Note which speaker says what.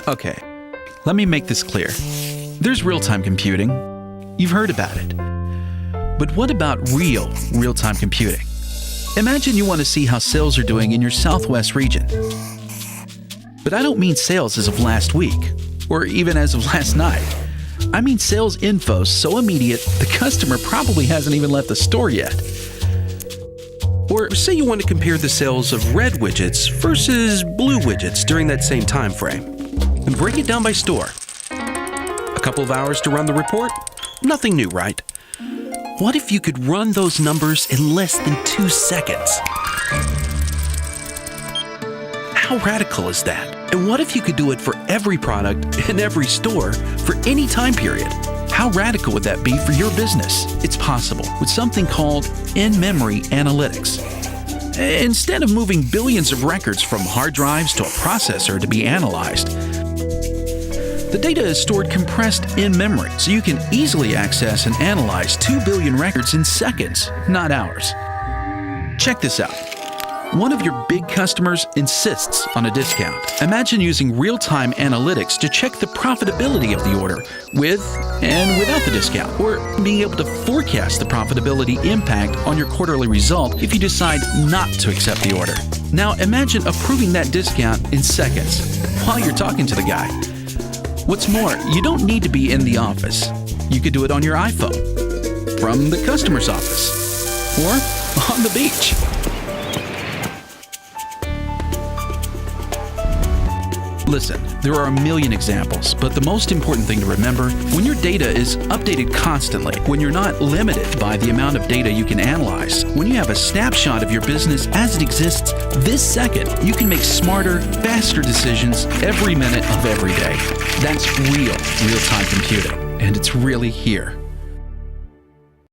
Speaker 1: Okay, let me make this clear. There's real-time computing. You've heard about it. But what about real-time computing? Imagine you want to see how sales are doing in your Southwest region. But I don't mean sales as of last week, or even as of last night. I mean sales info so immediate the customer probably hasn't even left the store yet.
Speaker 2: Or say you want to compare the sales of red widgets versus blue widgets during that same time frame, and break it down by store. A couple of hours to run the report? Nothing new, right? What if you could run those numbers in less than 2 seconds? How radical is that? And what if you could do it for every product in every store for any time period? How radical would that be for your business? It's possible with something called in-memory analytics. Instead of moving billions of records from hard drives to a processor to be analyzed, the data is stored compressed in memory, so you can easily access and analyze 2 billion records in seconds, not hours. Check this out. One of your big customers insists on a discount. Imagine using real-time analytics to check the profitability of the order with and without the discount, or being able to forecast the profitability impact on your quarterly result if you decide not to accept the order. Now imagine approving that discount in seconds while you're talking to the guy. What's more, you don't need to be in the office. You could do it on your iPhone, from the customer's office, or on the beach. Listen, there are a million examples, but the most important thing to remember, when your data is updated constantly, when you're not limited by the amount of data you can analyze, when you have a snapshot of your business as it exists this second, you can make smarter, faster decisions every minute of every day. That's real-time computing, and it's really here.